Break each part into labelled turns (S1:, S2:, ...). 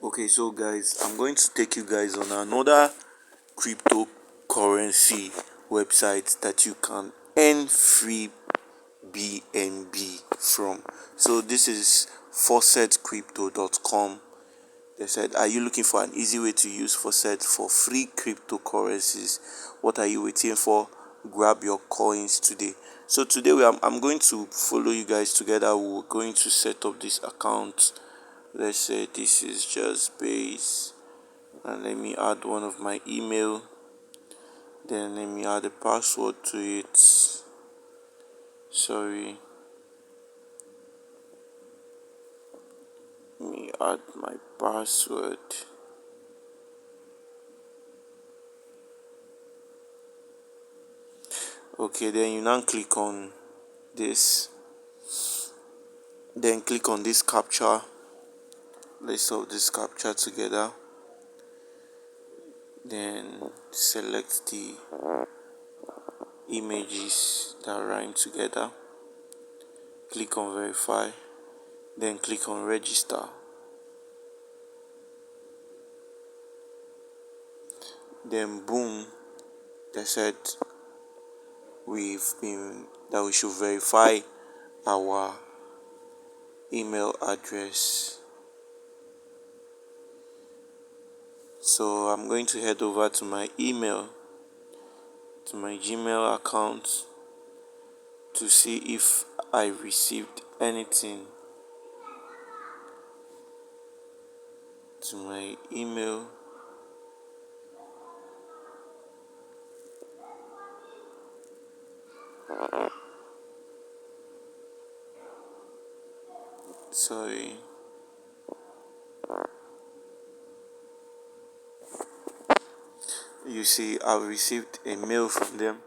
S1: Okay, so guys, I'm going to take you guys on another cryptocurrency website that you can earn free BNB from. So this is faucetcrypto.com. They said, are you looking for an easy way to use Faucet for free cryptocurrencies? What are you waiting for? Grab your coins today. So today I'm going to follow you guys together. We're going to set up this account. Let's say this is just base, and let me add one of my email. Then let me add a password to it. Sorry. Let me add my password. Okay, then you now click on this. Then click on this captcha. Let's solve this captcha together. Then select the images that rhyme together. Click on verify. Then click on register. Then boom, they said we should verify our email address. So I'm going to head over to my email, to my Gmail account, to see if I received anything. To my email. Sorry. You see, I've received a mail from them.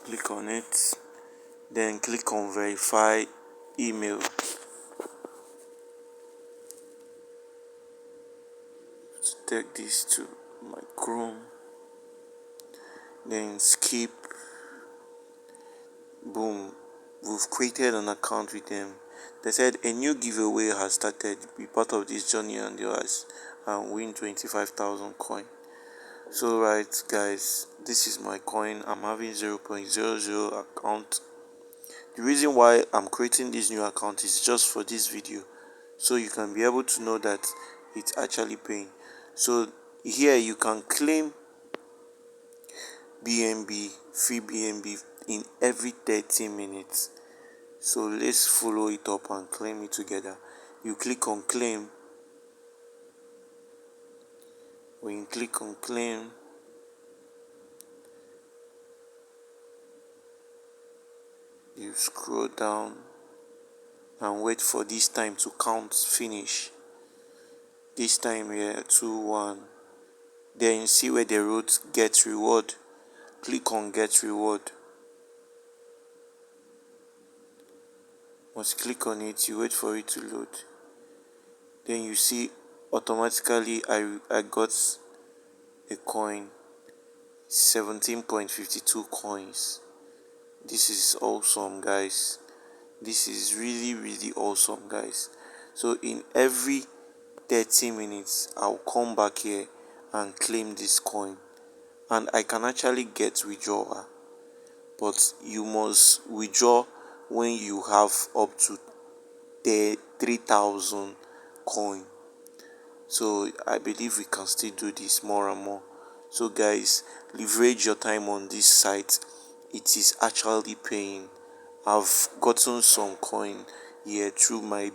S1: Click on it. Then click on verify email. Take this to my Chrome. Then skip. Boom. We've created an account with them. They said a new giveaway has started. Be part of this journey and yours and win 25,000 coin. So right guys, this is my coin. I'm having 0.00 account. The reason why I'm creating this new account is just for this video, so you can be able to know that it's actually paying. So here you can claim BNB, free BNB in every 30 minutes. So let's follow it up and claim it together. You click on claim. When you click on claim, you scroll down and wait for this time to count finish. This time here 2-1. Then you see where they wrote get reward. Click on get reward. Once you click on it, you wait for it to load. Then you see automatically I got a coin, 17.52 coins. This is awesome guys. This is really awesome guys. So in every 30 minutes I'll come back here and claim this coin, and I can actually get withdrawal, but you must withdraw when you have up to 3,000 coin. So I believe we can still do this more and more. So guys, leverage your time on this site. It is actually paying. I've gotten some coin here through my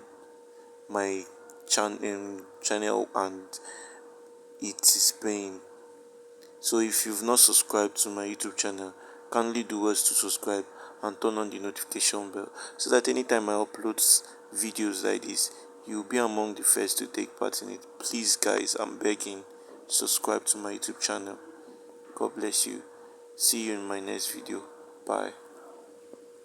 S1: channel, and it is paying. So if you've not subscribed to my YouTube channel, kindly do us to subscribe and turn on the notification bell, so that anytime I upload videos like this, you'll be among the first to take part in it. Please guys, I'm begging, subscribe to my YouTube channel. God bless you. See you in my next video. Bye.